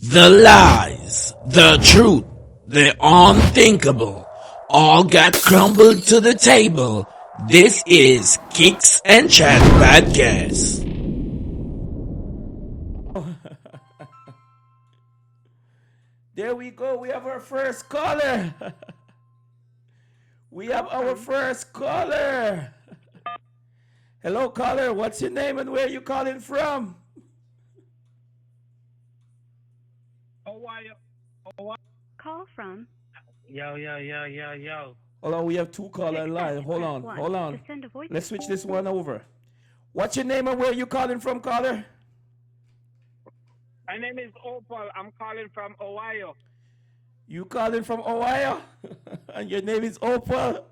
The lies, the truth, the unthinkable, all got crumbled to the table. This is Kicks and Chat Podcast. There we go. We have our first caller. We have our first caller. Hello, caller. What's your name and where are you calling from? Call from. Yo. Hold on, we have two caller line. Hold on. Let's switch this one over. What's your name and where are you calling from, caller? My name is Opal. I'm calling from Ohio. You calling from Ohio? And your name is Opal?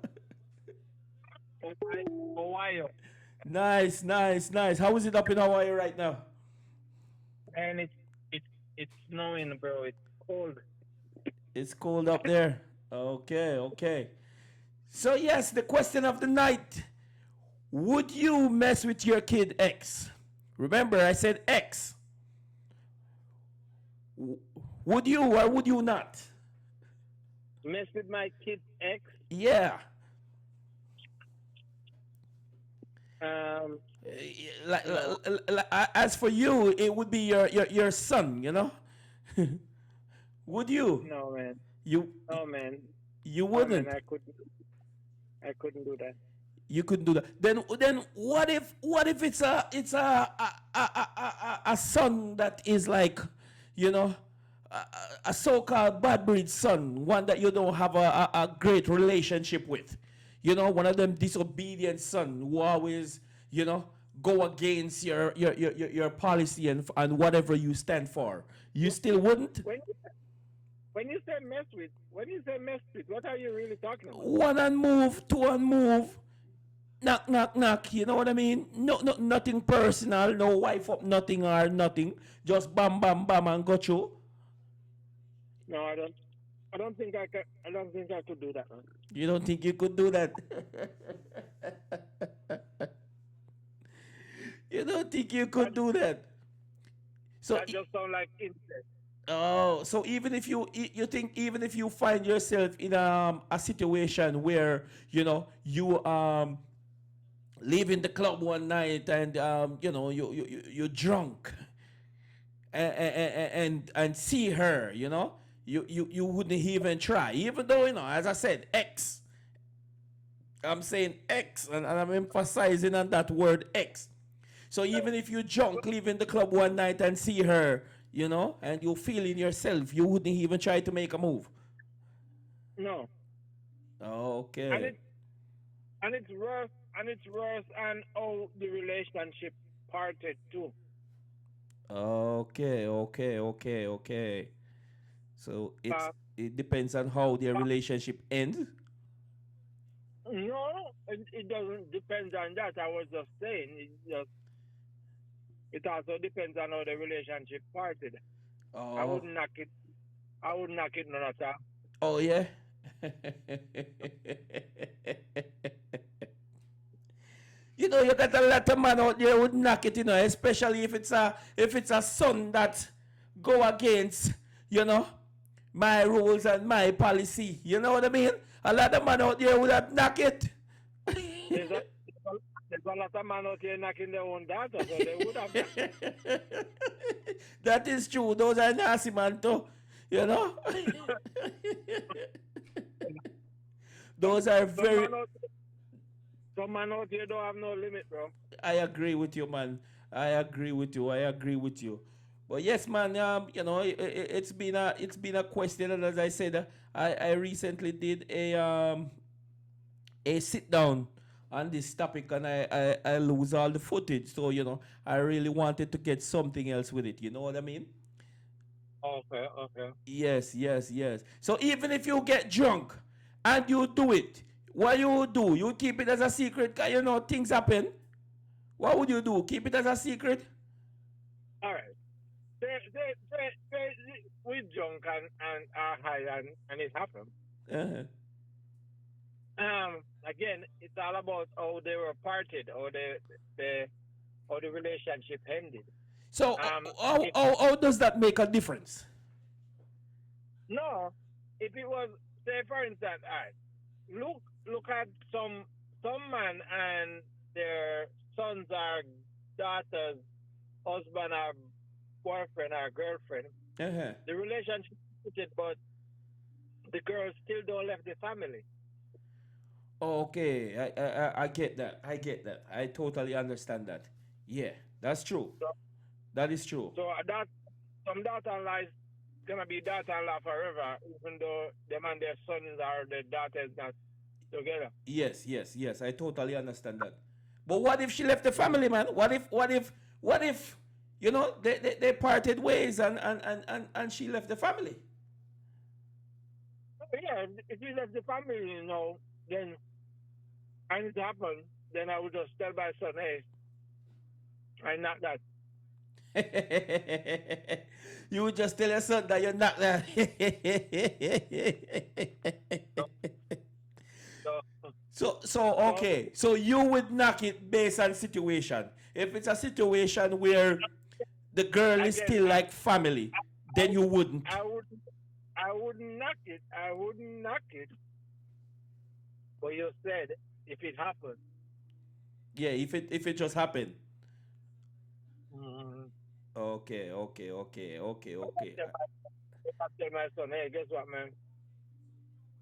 Ohio. Nice. How is it up in Hawaii right now? And it's snowing, bro. It's cold. It's cold up there. Okay. So yes, the question of the night. Would you mess with your kid X? Remember, I said X. Would you or would you not? Mess with my kid's ex? Yeah. As for you, it would be your son, you know? Would you? No, man. You wouldn't. No, man, I couldn't do that. You couldn't do that. Then what if it's a son that is like, you know, a so-called bad breed son, one that you don't have a great relationship with, you know, one of them disobedient son who always, you know, go against your policy and whatever you stand for. You still wouldn't? When you say mess with, what are you really talking about? One and move, two and move. Knock, you know what I mean? No, nothing personal, no wife up nothing or nothing. Just bam and go through. No, I don't think I could do that, man. You don't think you could do that? You don't think you could do that? So that just sounds like incest. Oh, so even if you think even if you find yourself in a situation where you know you leaving the club one night and you know you're drunk and see her, you know, you wouldn't even try, even though, you know, as I said, X. I'm saying X, and I'm emphasizing on that word X. So even if you drunk leaving the club one night and see her, you know, and you feeling yourself, you wouldn't even try to make a move. No. Okay. And it's worse and how the relationship parted too. Okay. So it depends on how their relationship ends. No, it doesn't depend on that. I was just saying it also depends on how the relationship parted. I Oh. wouldn't knock it. None at all. Oh yeah. You know, you got a lot of man out there would knock it, you know, especially if it's a son that go against, you know, my rules and my policy. You know what I mean? A lot of man out there would have knock it. There's a lot of men out here knocking their own daughter, so they would have. That is true. Those are nasty man too. You know? Those are very. Some man out here don't have no limit, bro. I agree with you, man. I agree with you. But yes, man. You know, it's been a question, and as I said, I recently did a sit down on this topic, and I lose all the footage. So you know, I really wanted to get something else with it. You know what I mean? Okay. Yes. So even if you get drunk and you do it, what you do? You keep it as a secret, 'cause you know things happen. What would you do? Keep it as a secret? All right. We drunk and are high and it happened. Uh-huh. Again, it's all about how they were parted or the relationship ended. So how does that make a difference? No, if it was, say for instance, all right, look at some man and their sons or daughters, husband or boyfriend or girlfriend. Uh-huh. The relationship is it, but the girl still don't left the family. Okay, I get that. I get that. I totally understand that. Yeah, that's true. So That is true. so that some daughter-in-law is gonna be daughter-in-law forever, even though them and their sons or their daughters not together. Yes, yes, yes. I totally understand that. But what if she left the family, man? What if, they parted ways and she left the family? Yeah, if you left the family, then and it happened, then I would just tell my son, hey, I'm not that. You would just tell your son that you're not that. So, So okay. So you would knock it based on situation. If it's a situation where the girl is again, still like family, then you wouldn't. I wouldn't knock it. I wouldn't knock it. But you said if it happened. Yeah, if it just happened. Mm-hmm. Okay. I tell my son, hey, guess what, man?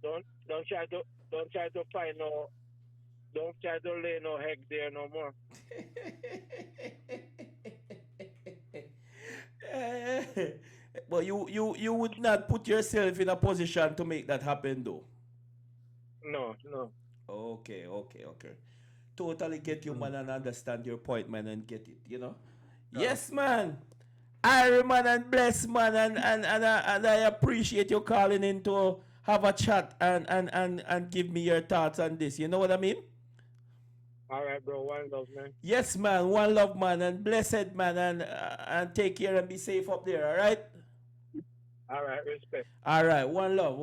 Don't don't try to don't try to find no don't try to lay no egg there no more. But you would not put yourself in a position to make that happen, though. No. Okay. Totally get you, man, and understand your point, man, and get it, Yes, man. Irie, man, and bless, man, and I appreciate you calling in to have a chat and give me your thoughts on this. You know what I mean? All right, bro. One love, man. Yes, man. One love, man, and blessed, man, and take care and be safe up there. All right. All right, respect. All right. One love.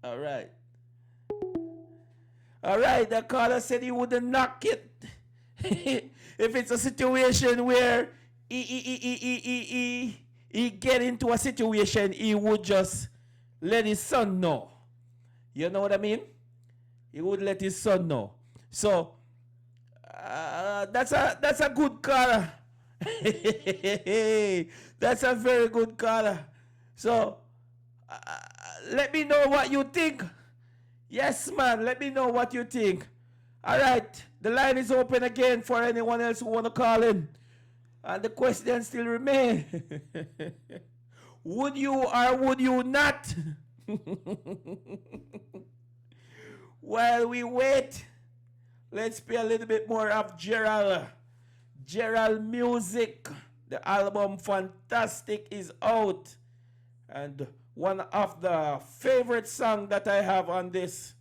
All right. All right. The caller said he wouldn't knock it if it's a situation where he get into a situation, he would just let his son know. You know what I mean? He would let his son know. So that's a good caller. That's a very good caller. So let me know what you think. Yes, man. Let me know what you think. All right. The line is open again for anyone else who want to call in. And the question still remains. Would you or would you not? While we wait, let's play a little bit more of Geralmusik. The album Fantastic is out. And one of the favorite songs that I have on this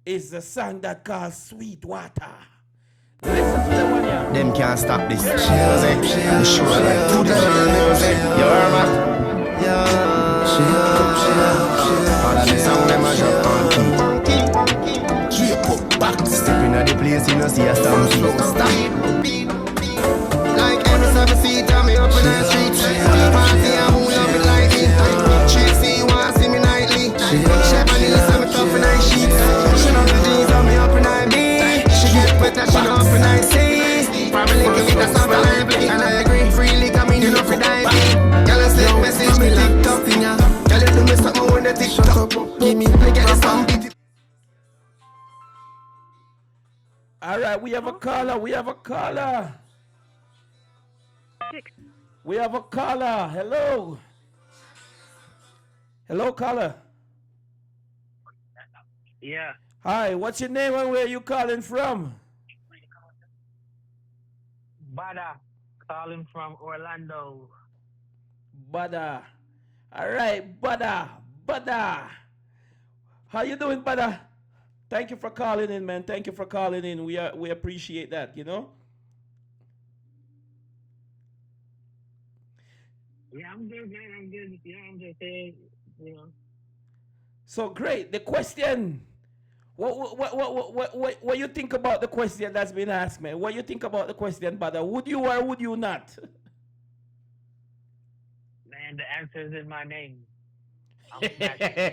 is the song that called Sweet Water. Listen to the one here. Them can't stop this music. The show like to the music. You heard me? All of the song them a drop on key. Keep up back. Stepping at the place, you know see a stampede. Stop. Like every 7 feet, I'm up in the streets. Party and who love me like me. Tracy want see me nightly. Chevrolet listen me tough in night sheets. She love the jeans on me up in night B. She get wet and she know up in night C. Probably give me that summer lively. And I agree freely coming in off the dive. Girl I send message me TikTok in ya. Girl you do me something when the TikTok. Give me play get the song. All right, we have a caller. We have a caller. Hello. Hello, caller. Yeah. Hi, what's your name and where are you calling from? Bada, calling from Orlando. Bada. All right, Bada. How you doing, Bada? Thank you for calling in, man. Thank you for calling in. We appreciate that, Yeah, I'm good, man. I'm good. Yeah, I'm just saying, So great. The question. What you think about the question that's been asked, man? What you think about the question, Bada? Would you or would you not? Man, the answer is in my name. I'm smashing.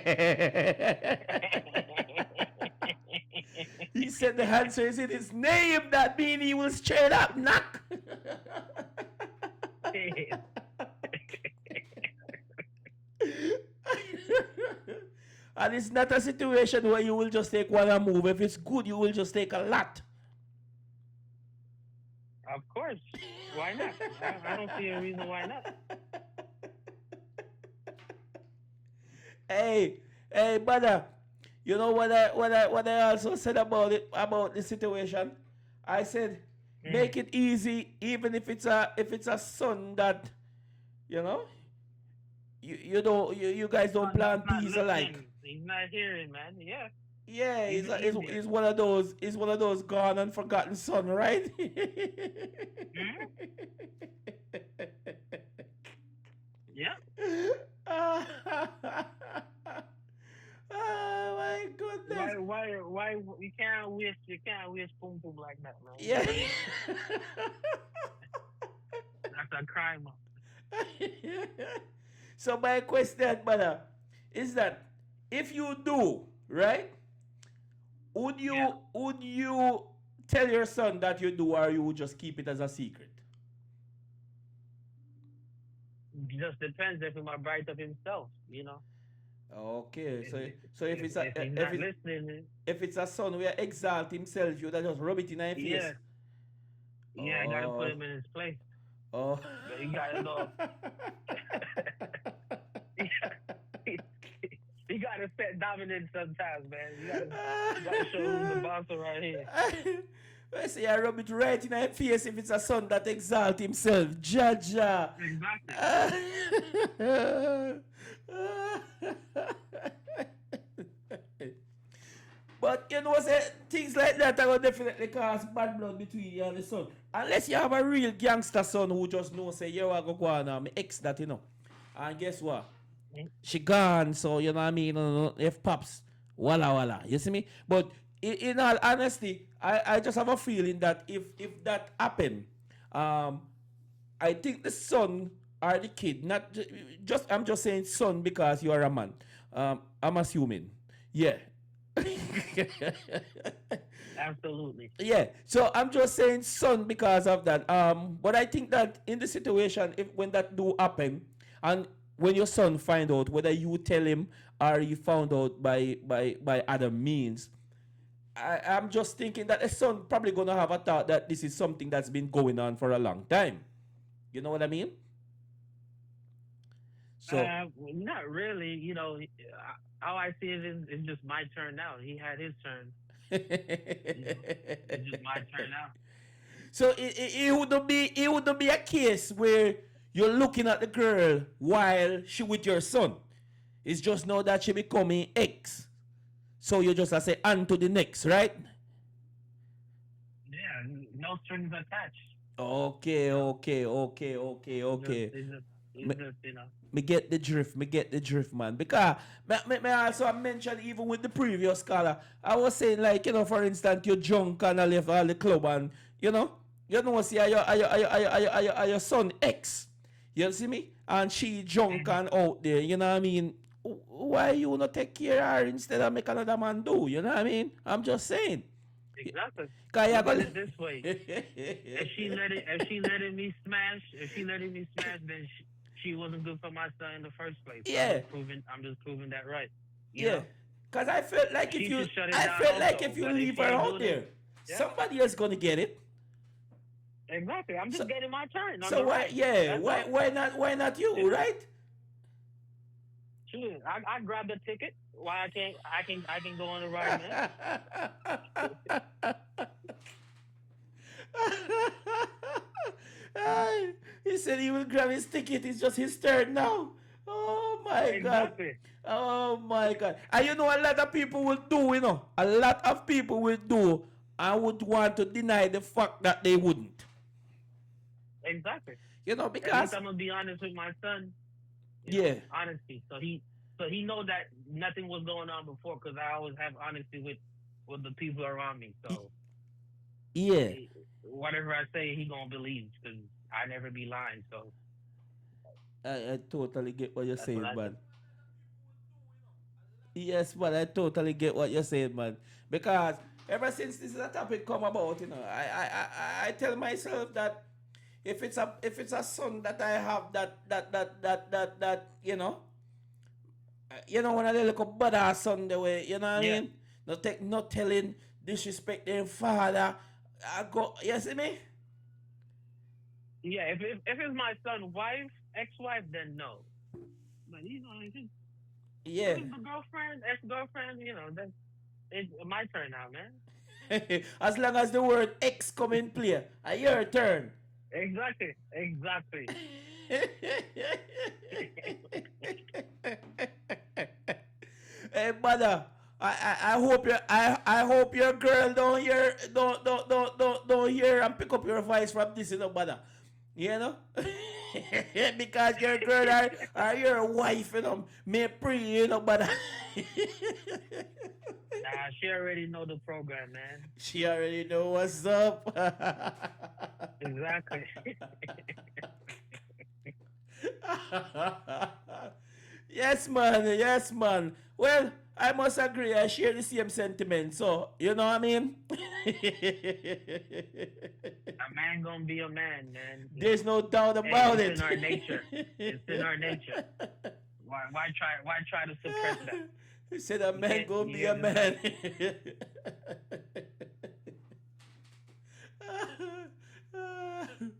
He said the answer is in his name. That means he will straight up knock. And it's not a situation where you will just take one and move. If it's good, you will just take a lot. Of course. Why not? I don't see a reason why not. Hey, brother. You know what I also said about the situation? I said make it easy, even if it's a son that you know you guys don't Son that's plan not peas alike. listening. He's not hearing, man. Yeah. Yeah, Even easier. he's one of those gone and forgotten son, right? Hmm? Yeah. Oh my goodness. Why you can't waste boom boom like that, man. Yeah. That's a crime. So my question, brother, is that if you do, right? Would you Yeah. would you tell your son that you do, or you would just keep it as a secret? Just depends if he might bright up himself, you know. Okay, If, so if it's a if he's if not it's listening, if it's a son where exalt himself, you that just rub it in your face. yeah, yeah, I gotta put Oh, him in his place. oh. But you gotta know. You gotta set dominance sometimes, man. You gotta show who's the boss around here. I say I rub it right in my face if it's a son that exalt himself. Jaja. Exactly. But you know, say, things like that are going to definitely cause bad blood between you and the son. Unless you have a real gangster son who just knows, say, yo, I go on, my ex that, And guess what? She gone, so you know what I mean? If pops, walla. You see me? But in all honesty, I just have a feeling that if that happened, um, I think the son or the kid, not just I'm just saying son because you are a man. I'm assuming. Yeah. Absolutely. Yeah. So I'm just saying son because of that. But I think that in the situation, if when that do happen, and when your son find out, whether you tell him or you found out by other means, I'm just thinking that a son probably gonna have a thought that this is something that's been going on for a long time. You know what I mean? So Not really. You know, how I see it is it's just my turn now. He had his turn. You know, it's just my turn now. so it wouldn't be a case where you're looking at the girl while she with your son. It's just now that she becoming ex. So you just say on to the next, right? Yeah, no strings attached. Okay, You know, okay. it's just you know. Me get the drift, man. Because me also mention even with the previous caller, I was saying like for instance, you drunk and I left all the club and see your son ex. You see me? And she drunk and out there. You know what I mean? Why you not take care of her instead of make another man do? You know what I mean? I'm just saying. Exactly. Cause Look at it this way: if she letting me smash, then she wasn't good for my son in the first place. So Yeah. I'm just proving that right. You Yeah. know, Cause I felt like she should shut it I down felt like also. if you But if leave she her ain't out doing it, there, yeah, somebody else gonna get it. exactly. I'm just So getting my turn on so the why right. yeah, That's all. why not you, Yeah. right? Sure. I grabbed the ticket. Why I can't? I can go on the ride, man. He said he will grab his ticket. It's just his turn now. Oh my God. Exactly. Oh my God. And a lot of people will do. A lot of people will do and would want to deny the fact that they wouldn't. Exactly. And look, Because, I'm gonna be honest with my son. yeah, Honesty. So he know that nothing was going on before because I always have honesty with the people around me. So yeah. whatever I say, he gonna believe because I never be lying. So I totally get what you're That's saying, what I man. think. Yes, man, I totally get what you're saying, man. Because ever since this is a topic come about, I tell myself that if it's a son that I have that one of the little badass son the way, you know what I Yeah. mean? Not telling, disrespect their father. I go, you see me? Yeah, if it's my son, wife, ex-wife, then no. But if Yeah. it's the girlfriend, ex-girlfriend, then it's my turn now, man. As long as the word X come in play, your turn. Exactly, exactly. Hey, brother, I hope your girl don't hear and pick up your voice from this, brother. You know, because your girl are your wife, may pray, brother. Nah, she already know the program, man. She already know what's up. Exactly. Yes, man. Yes, man. Well, I must agree. I share the same sentiment. So, you know what I mean? A man gonna be a man, man. There's no doubt Hey, about it's it. in our nature. It's in our nature. Why try to suppress that? He said a You man can't. gonna You be a can't do that. man.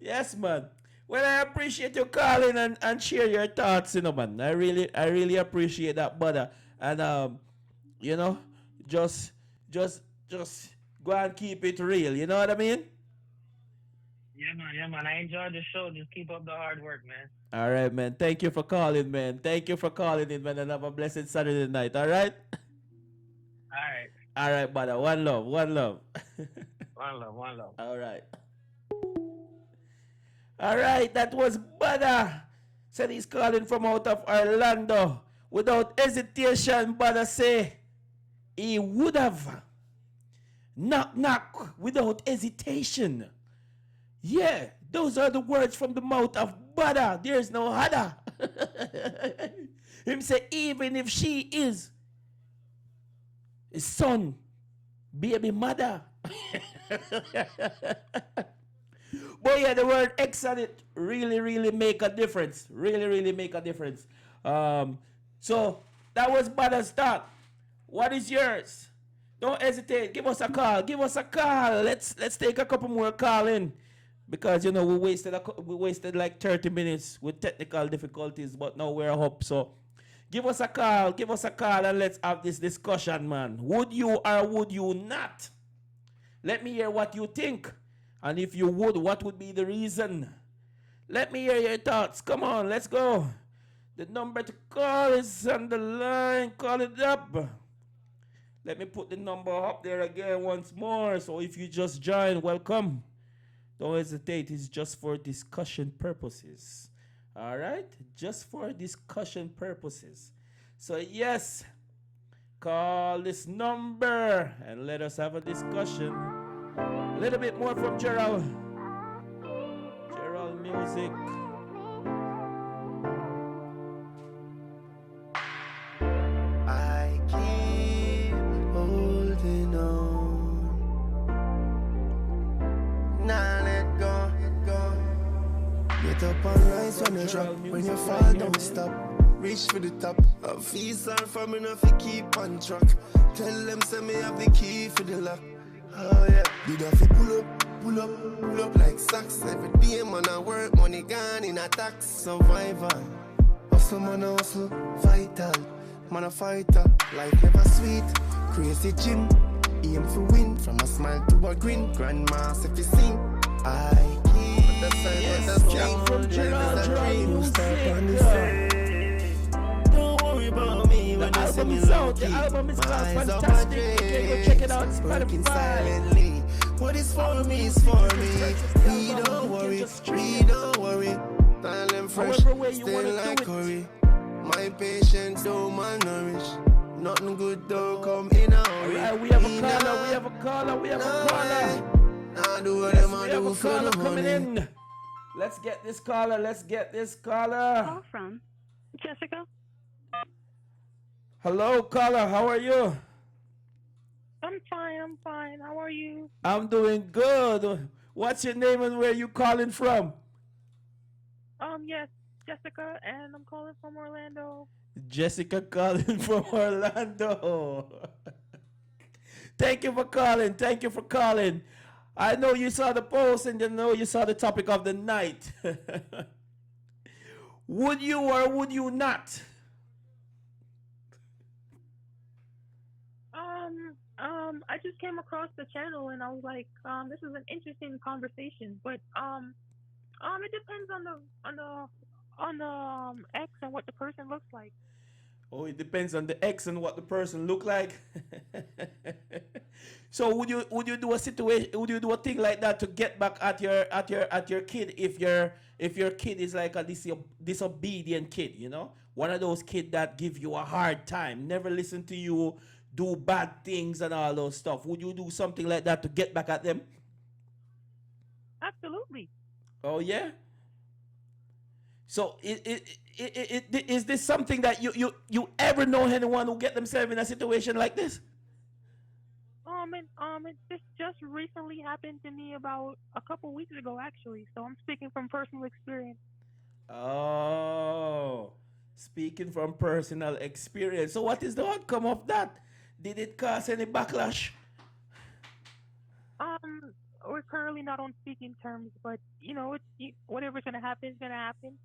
Yes, man. Well, I appreciate you calling and share your thoughts, man. I really appreciate that, brother. And you know, just just go and keep it real. You know what I mean? Yeah, man. I enjoyed the show. Just keep up the hard work, man. All right, man. Thank you for calling, man. Thank you for calling in, man. And have a blessed Saturday night. All right. All right. All right, brother. One love. One love. One love. One love. All right. All right. That was brother. Said he's calling from out of Orlando. Without hesitation, brother say he would have. Knock, knock. Without hesitation. Yeah, those are the words from the mouth of brother. There's no other. Him say, even if she is his son, baby mother. But yeah, the word X on it really make a difference. Really make a difference. So that was brother's thought. What is yours? Don't hesitate. Give us a call. Give us a call. Let's take a couple more call in. Because we wasted like 30 minutes with technical difficulties, but now we're up. So give us a call, and let's have this discussion, man. Would you or would you not? Let me hear what you think. And if you would, what would be the reason? Let me hear your thoughts. Come on, let's go. The number to call is on the line. Call it up. Let me put the number up there again once more. So if you just joined, welcome. Don't hesitate, it's just for discussion purposes. All right? Just for discussion purposes. So, yes, call this number and let us have a discussion. A little bit more from Geralmusik. I keep holding on. Nah, let go. Get up and rise when you drop. When you fall, don't stop. Reach for the top. I feel sorry for me, enough to keep on track. Tell them, send me have the key for the lock. Oh yeah. Did I fi pull up like socks. Every day, man, I work, money gone in a tax. Survivor. Hustle, man, I hustle, vital. Man, a fighter. Life never sweet. Crazy gym. Aim for win. From a smile to a grin. Grandmaster if you sing. I keep the Jack from Geralmusik. Don't worry about me when The you see album me is out. low The key. album is My called eyes up Fantastic. my You can go dreams. check it out. Working Spotify. silently. What is for me is for me. We don't worry. We don't worry. Tell them fresh. However way you wanna Stay do like it. curry. My patience don't malnourish. Nothing good don't come in a hurry. Alright, we have a caller. Nah, do what them We I have do a for caller the coming money. in. Let's get this caller. Let's get this caller. Call from Jessica. Hello, caller. How are you? I'm fine. I'm fine. How are you? I'm doing good. What's your name and where you calling from? Yes, Jessica, and I'm calling from Orlando. Jessica calling from Orlando. Thank you for calling. Thank you for calling. I know you saw the post and you know you saw the topic of the night. Would you or would you not? I just came across the channel and I was like, this is an interesting conversation, but it depends on the X and what the person looks like. Oh, it depends on the ex and what the person look like. So would you do a situation? Would you do a thing like that to get back at your kid if your kid is like a disobedient kid? You know, one of those kids that give you a hard time, never listen to you, do bad things and all those stuff. Would you do something like that to get back at them? Absolutely. Oh yeah. So is this something that you ever know anyone who get themselves in a situation like this? It just recently happened to me about a couple weeks ago, actually. So I'm speaking from personal experience. Oh, speaking from personal experience. So what is the outcome of that? Did it cause any backlash? We're currently not on speaking terms, but whatever's gonna happen is gonna happen.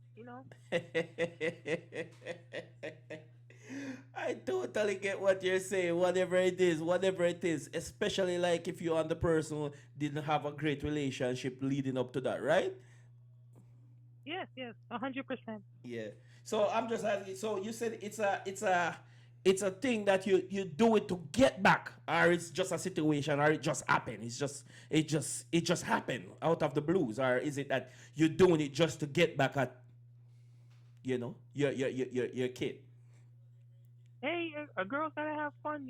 I totally get what you're saying. Whatever it is, especially like if you and the person who didn't have a great relationship leading up to that, right? Yes, 100%. Yeah. So I'm just asking. So you said it's a thing that you do it to get back, or it's just a situation, or it just happened. It just happened out of the blues, or is it that you're doing it just to get back at your kid? Hey, a girl's gotta have fun.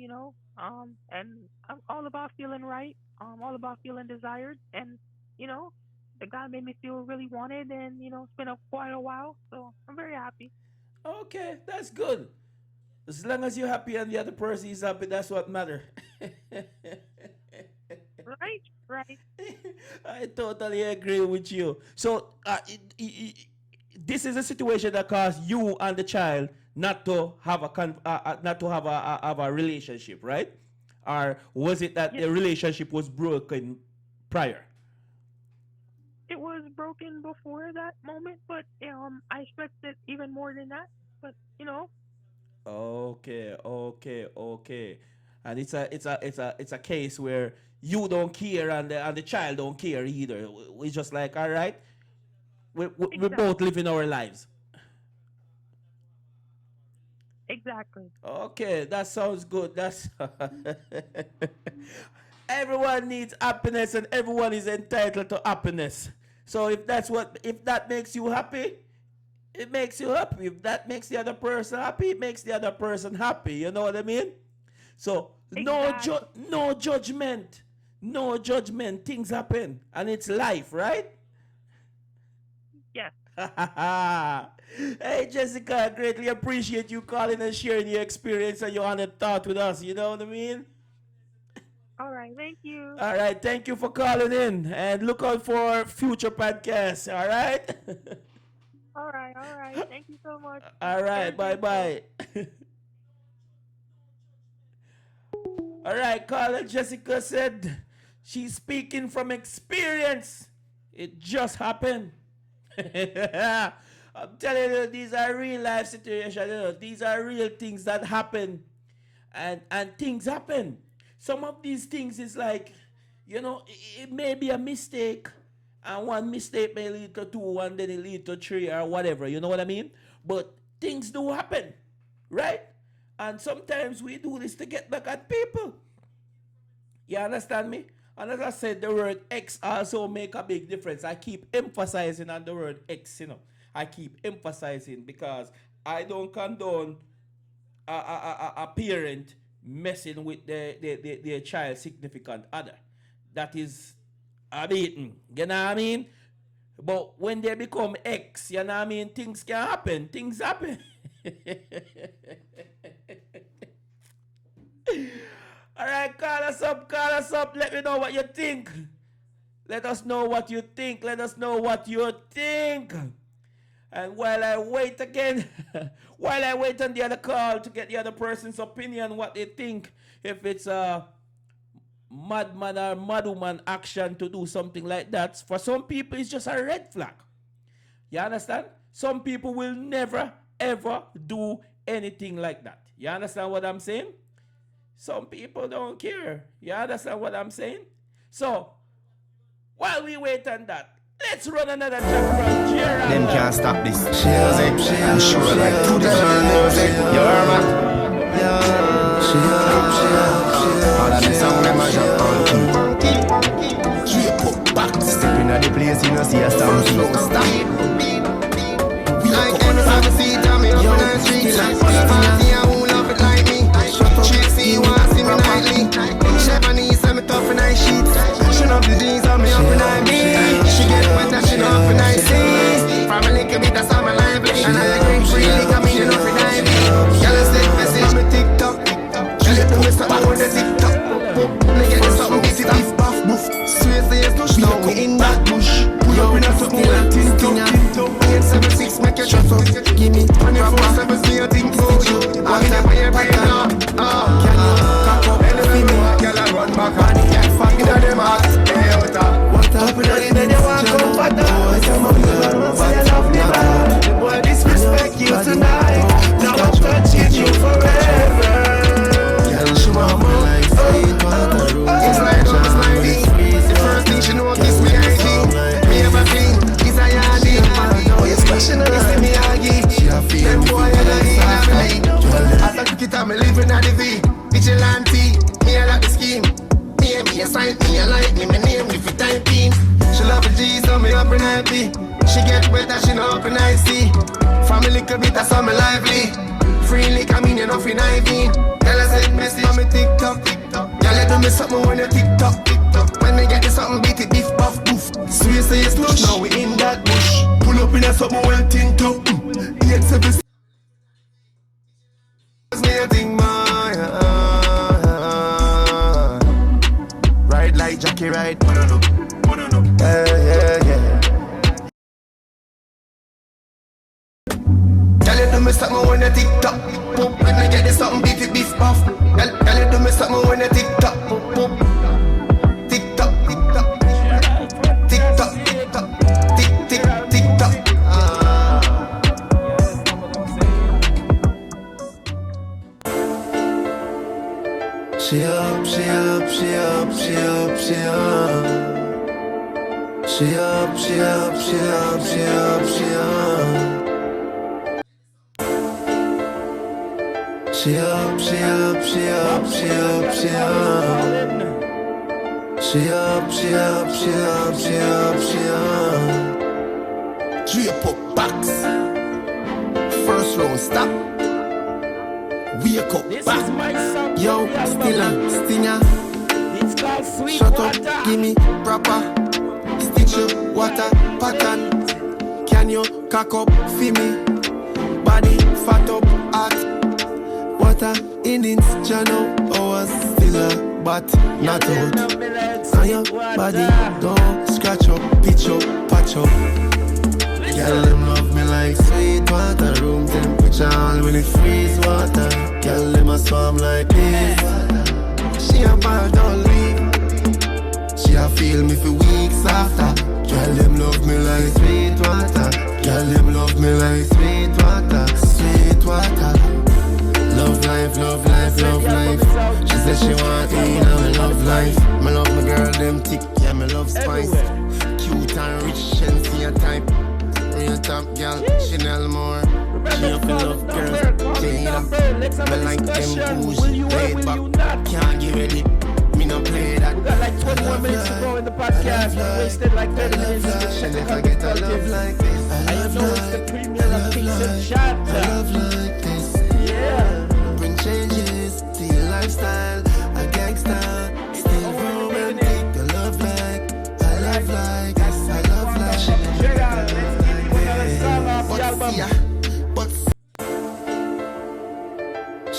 And I'm all about feeling right. All about feeling desired, and you know, the guy made me feel really wanted, and it's been quite a while, so I'm very happy. Okay, that's good. As long as you're happy and the other person is happy, that's what matters. Right, right. I totally agree with you. So, this is a situation that caused you and the child not to have a relationship, right? Or was it that Yes, the relationship was broken prior? it was broken before that moment, but I expected even more than that. But Okay, okay. And it's a case where you don't care and the child don't care either. We just like, all right, we both exactly, living our lives. exactly. Okay, that sounds good. That's everyone needs happiness and everyone is entitled to happiness. So if that makes you happy, it makes you happy. If that makes the other person happy, it makes the other person happy. You know what I mean? So Exactly. no judgment. No judgment. Things happen. And it's life, right? Yes. Hey Jessica, I greatly appreciate you calling and sharing your experience and your honest thought with us. You know what I mean? All right. Thank you. All right, thank you for calling in and look out for future podcasts. All right? All right. All right. Thank you so much. All right, Very bye grateful. bye. All right, caller Jessica said she's speaking from experience. It just happened. I'm telling you, these are real life situations. These are real things that happen, and things happen. Some of these things is like, it may be a mistake, and one mistake may lead to two, and then it lead to three or whatever. You know what I mean? But things do happen, right? And sometimes we do this to get back at people. You understand me? And as I said, the word X also make a big difference. I keep emphasizing on the word X. I keep emphasizing because I don't condone a parent messing with their child's significant other. That is a beating. You know what I mean? But when they become ex, you know what I mean, things can happen. Things happen. All right, call us up. Let me know what you think. Let us know what you think. And while I wait again, while I wait on the other call to get the other person's opinion, what they think, if it's a madman or madwoman action to do something like that, for some people it's just a red flag. You understand? Some people will never ever do anything like that. You understand what I'm saying? Some people don't care. You understand what I'm saying? So, while we wait on that, let's run another track from Gerald. Them can't stop this. I'm sure like to the music. You're man. All of the song them a jump on key. Keep up back. Stepping at the place, you know, see a stamp. Like any other seat, I'm up in the streets. Party, I won't love it like me. Trixie, you want to see me nightly. Japanese, I'm tough and I sheet. She love the jeans, I'm up and I me. She get wet, that she up and I see. Family can be, that's how my life is. And I drink freely, come in and up and I be. Girl, I said message me TikTok. Girl, you do me something with the TikTok. Nigga, there's something get it off, buff, boof. Sweet says no, now we in that bush. Pull up in a something like Tinto. 876, make your shut up. Give me 24/7, see a thing for you. I'm in a way, right now. Can you cock up anything? Girl, I run back on it. Can't fuck in them hearts. Hey, what up? Then you want to come back down. Come on, you don't say you love me back. The boy disrespect you tonight. Now I'm touching you forever. Girl, she want more like sweet water. It's like just like me. The first thing she noticed me ID. Me ever clean is a yardie. Oh, you're splashing on us, me aggie. Them boy, you're not in a as a cricket, I'm living at the V. Vigilante, me I like the scheme. Me a sign, me a like me, my name, if you type in. She love the G, so me up and happy. She get better, she know up and I see. Family could be, that's how me lively. Freely coming in off in IV. Girl, I said message on me TikTok. Girl, you do me something when you TikTok. When me get you something, beat it, beef, buff, boof. Sweet say it's slush, now we in that bush. Pull up in a something well tint up. 876. Ride like Jackie ride. Yeah. Girl, you do me something when you TikTok. When I get this something, beat it, beef buff. Girl, you do me something when you TikTok. TikTok. She up. Drape up box. First round stop. Wake up This back. is my song. Yo, stinger. It's called Sweet Shut Water. up, give me proper. Stitch up, water, pattern. Can you cock up, feel me? Body, fat up, hot. Water, in inch, channel. Hours, still a bat, not out. On your body, don't scratch up, pitch up, patch up. Girl, them love me like sweet water. Room temperature, all when it freeze water. Girl, them a swam like this. She a bad only. She a feel me for weeks after. Girl, them love me like sweet water. Girl, them love me like sweet water. Sweet water. Love life. She said she want me now, me love life. Me love my girl, them thick, yeah, me love spice. Cute and rich, and see a type. Real top girl, Chanel more. She up in love, girl, Jada. Me like them bougie, laid back. Can't give it. Me no play that. We got like 21 minutes to go in the podcast. We wasted like 30 minutes to check the I get a love like this. I know it's the premier of Kicks and Chat. I love like this. Yeah. Bring changes to your lifestyle. A gangster, still romantic. I love like, I love like, I love like.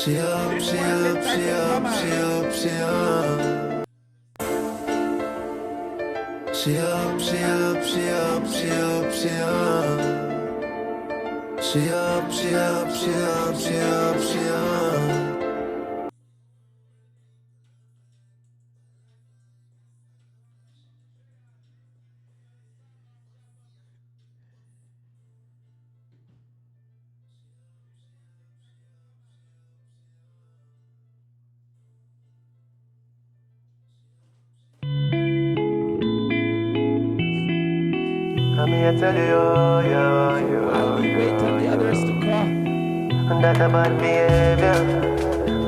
She up, she up, she up, she up, she up. She up, she up, she up, she up, she up. She up, she up, she up, she up, she up. I'm here to tell you, And we wait on the others to call. that about behavior,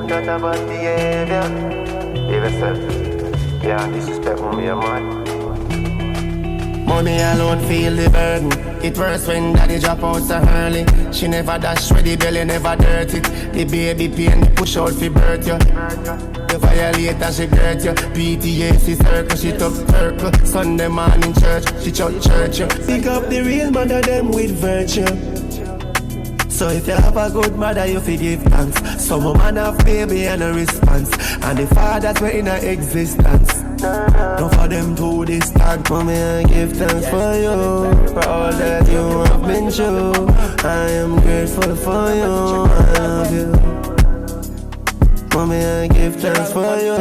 that about behavior. Give yourself, yeah, disrespect mommy and man. Mommy alone feel the burden. It worse when daddy drop out so early. She never dash with the belly, never dirt it. The baby pain push out fi birth you. You violate and she hurt you. PTA circle, she took circle. Sunday morning church, she church you. Pick up the real mother them with virtue. So if you have a good mother, you forgive thanks. Some woman have baby and a response, and the fathers were in a existence. Don't for them too distant. Mommy, I give thanks for you, for all that you have been through. I am grateful for you, I love you. Mommy, I give thanks for you,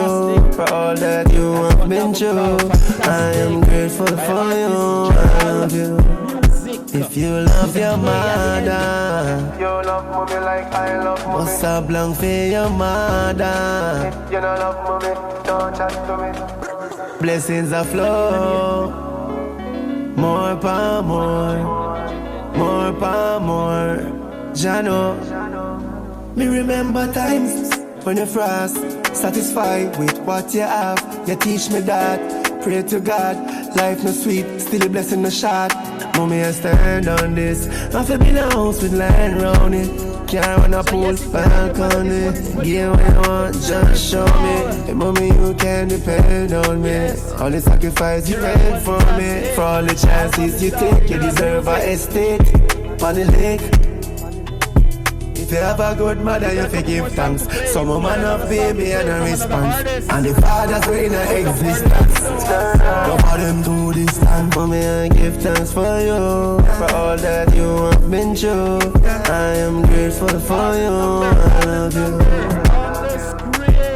for all that you have been through. I am grateful for you, I love you. If you love your mother, you love mommy like I love mommy. What's up, long for your mother? If you don't love mommy, don't chat to me. Blessings are flow, more pa more pa more. Jano, me remember times when you frost, satisfied with what you have. You teach me that, pray to God. Life no sweet, still a blessing no shot. Mommy, I stand on this. I feel in a house with land round it. Can't run a pool, balcony. Give what you want, just show me. Hey, mommy, you can depend on me. All the sacrifice you made for me. For all the chances you take, you deserve a estate on the lake. If you have a good mother, you forgive thanks. Some woman have baby and a response, and the fathers were in a existence. Don't for them too distant. Mommy, I give thanks for you, for all that you have been through. I am grateful for you, I love you.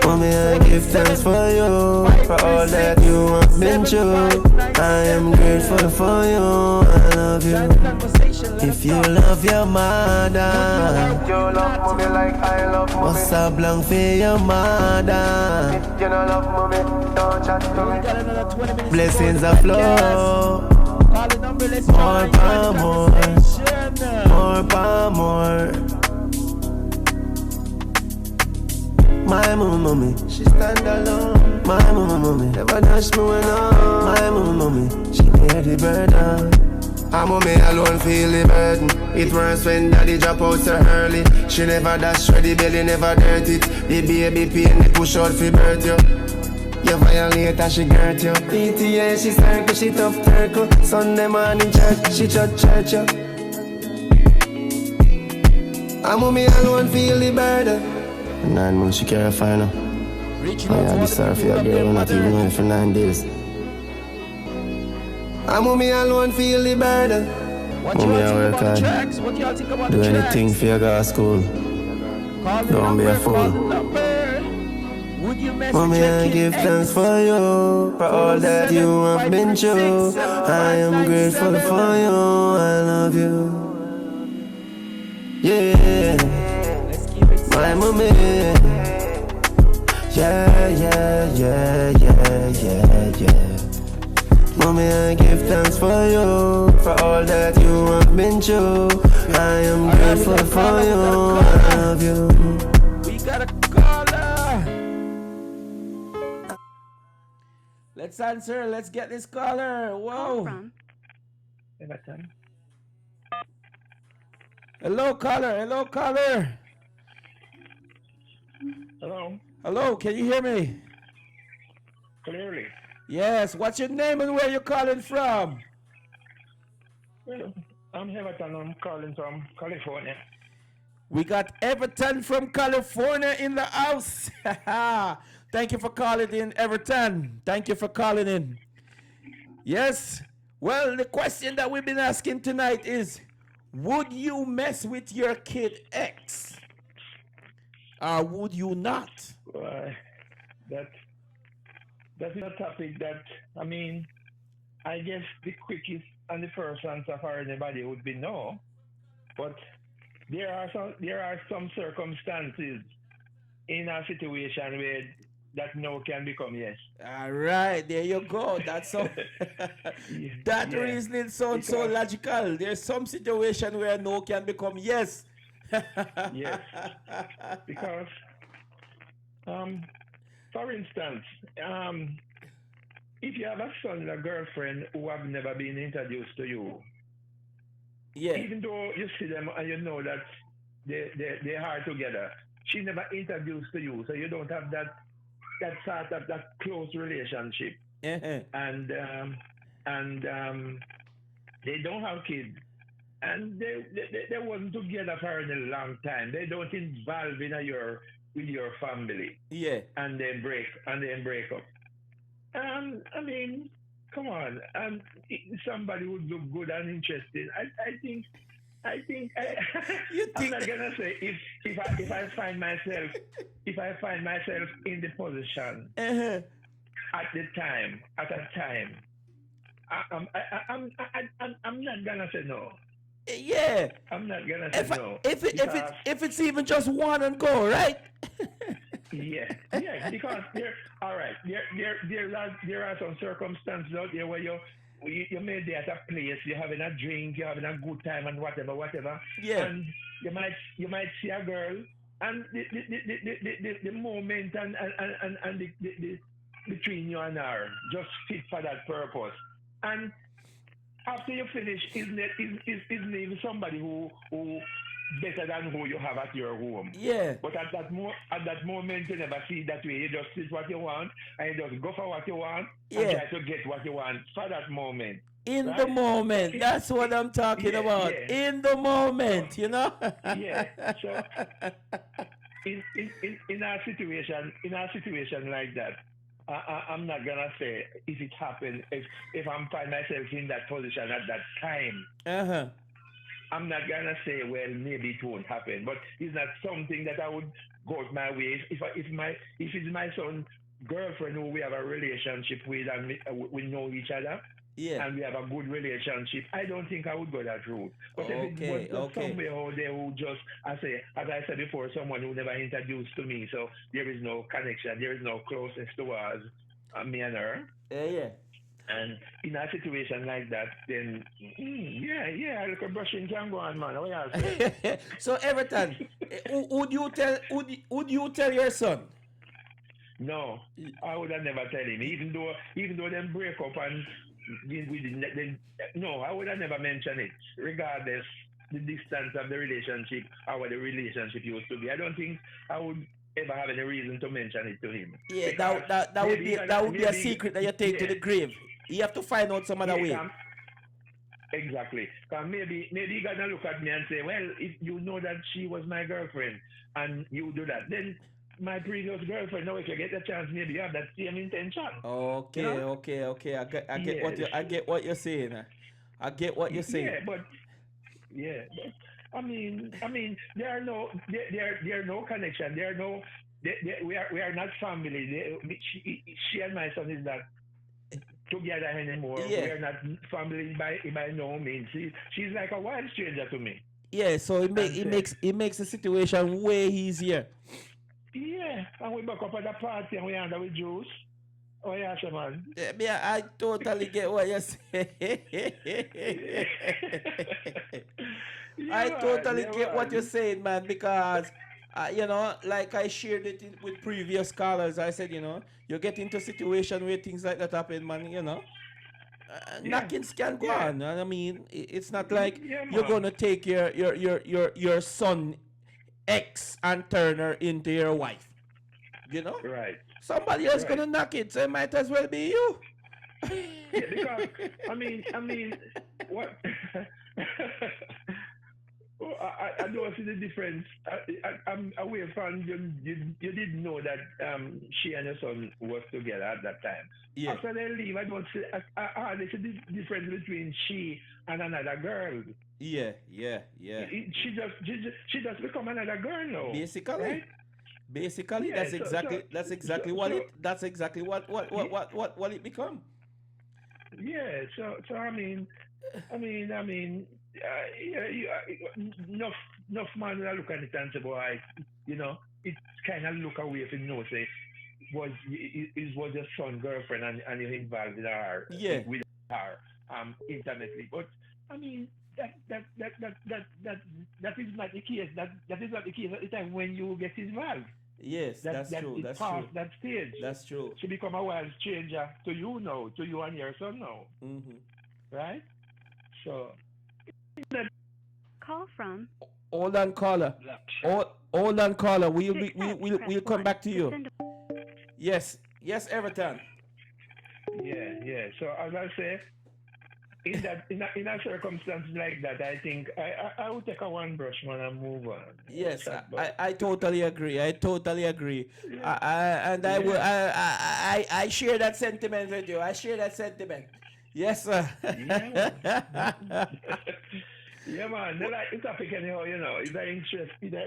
Mommy, I give thanks for you, for all that you have been through. I am grateful for you, I love you. If you love your mother, you love mommy like I love mommy. What's up, long for your mother? If you don't love mommy, don't chat to me. Blessings are flow, more pa more more. My mommy, she stand alone. My mommy, never dash me when on. My mommy, she bear the burden. I'm mommy alone feel the burden. It worse when daddy drop out so early. She never dash with the belly, never dirt it. The baby pain, they push out for birth you. You violate and she hurt you. PTA, she circle, she tough circle. Sunday morning church, she church you. I'm mommy alone feel the burden. 9 months she carry fire now. Oh yeah, this sorry for your girl, not even know for 9 days. I'm mommy alone feel the burden. Mommy I work hard. Do anything for your girl school. Don't be a fool. Mommy I give thanks for you, for all that you have been through. I am grateful for you, I love you. Yeah, my mommy. Yeah. Mommy, I give thanks for you, for all that you have been through. I am grateful for you, I love you. We got a caller. Let's answer. Let's get this caller. Whoa. Hello, caller. Hello, caller. Hello. Hello, can you hear me? Clearly. Yes. What's your name and where you calling from? Well, I'm Everton. I'm calling from California. We got Everton from California in the house. Thank you for calling in, Everton. Thank you for calling in. Yes. Well, the question that we've been asking tonight is, would you mess with your kid ex? Or would you not? That that is a topic that, I mean, I guess the quickest and the first answer for anybody would be no. But there are some circumstances in a situation where that no can become yes. All right, there you go. That's so. That Yeah, reasoning sounds so because logical. There's some situation where no can become yes. yes, because um, for instance, um, if you have a son and a girlfriend who have never been introduced to you, Yeah. even though you see them and you know that they are together, she never introduced to you, so you don't have that sort of that close relationship, Uh-huh. and they don't have kids, and they wasn't together for a long time. They don't involve in your with your family, Yeah. and then break up. I mean, come on. Somebody would look good and interesting. I think You I'm think not that, gonna say if I find myself in the position uh-huh. at a time, I'm not gonna say no. Yeah. I'm not gonna say If no if because if it's even just one and go, right? yeah, because all right. There are some circumstances out there where you may be at a place, you're having a drink, you're having a good time, and whatever, Yeah. and you might see a girl, and the moment and the between you and her just fit for that purpose, and after you finish, isn't even somebody who better than who you have at your home. Yeah. But at that moment, you never see it that way. You just sit what you want, and you just go for what you want, and Yeah. try to get what you want for that moment, In the right? So moment. That's what I'm talking yeah, about. yeah. In the So moment, you know? yeah. So in a situation like that, I'm not gonna say if it happened, if I'm find myself in that position at that time. Uh-huh. I'm not gonna say, well, maybe it won't happen, but it's not something that I would go out my way. If it's my son girlfriend who we have a relationship with, and we know each other, Yeah. and we have a good relationship, I don't think I would go that route. But if it was Okay, just okay. somewhere out there who just, as I said before, someone who never introduced to me, so there is no connection, there is no closeness towards me and her. Yeah. And in a situation like that, then yeah, look, a brushing can go on, man. What you say? Yeah. So Everton, would you tell your son? No, I would have never tell him. Even though them break up and we didn't, then no, I would have never mentioned it, regardless the distance of the relationship or what the relationship used to be. I don't think I would ever have any reason to mention it to him, Yeah, because that would be a maybe secret that you take to yeah, the grave. You have to find out some other yeah, way. exactly. Maybe you gonna look at me and say, well, if you know that she was my girlfriend and you do that, then my previous girlfriend, now if you get a chance, maybe you have that same intention. You Okay, know? okay. I get what Yes. you're saying. I get what you're saying. But I mean, there are no connection. We are not family. She and my son is not together anymore. We Yeah. are not family by no means. She's like a wild stranger to me. Yeah, so And it makes the situation way easier. yeah, and we back up at the party and we under with juice. Oh yeah, so man. Yeah, I totally get what you're saying. I totally get what you're saying, man, because like I shared it with previous callers. I said, you get into a situation where things like that happen, man. Yeah, Knockings can go yeah, on, and I mean, it's not like yeah, you're man. gonna take your son ex and turn her into your wife. Right, Somebody else right. gonna knock it, so it might as well be you. Yeah, because I mean, what I don't see the difference. I'm away from you didn't know that she and your son was together at that time. Yeah. After they leave, I don't see. I hardly see the difference between she and another girl. Yeah. She just become another girl now. Basically, Yeah, that's exactly what it become. Yeah, so I mean, enough man will look at it and say, boy, it kind of look away if you know, say, it was your son girlfriend and you're involved with her, with her, intimately. But I mean, that is not the case. That is not the case at the time when you get involved. Yes, that's true. That's true. That stage. That's true. She become a wild stranger to you now, to you and your son now. Mm-hmm. Right? So. Call from. Hold on, caller. Hold on, caller. We'll come back to you. Yes, Everton. Yeah. So as I say, in a circumstance like that, I think I would take a one brush man and move on. Yes, I totally agree. Yeah. I share that sentiment with you. I share that sentiment. Yes, sir. Yeah, man. They like the topic anyhow, It's very interesting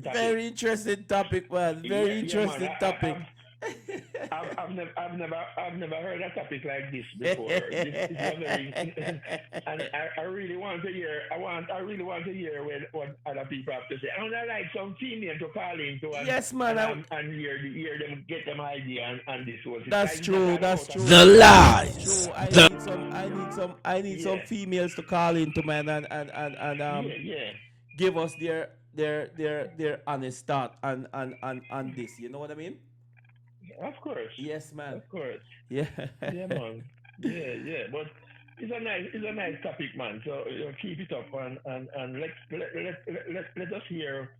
topic. Very interesting topic, man. Very interesting topic. I've never heard a topic like this before. This is very, and I really want to hear. I really want to hear what other people have to say. I would like some female to call in to yes, man, and hear them, get them idea and this was. That's true. That's true. The lies. I need some females to call in to man and give us their honest thought on this. You know what I mean? Of course. Yes, man. Of course. Yeah. Yeah, man. Yeah. But it's a nice topic, man. So keep it up and let us hear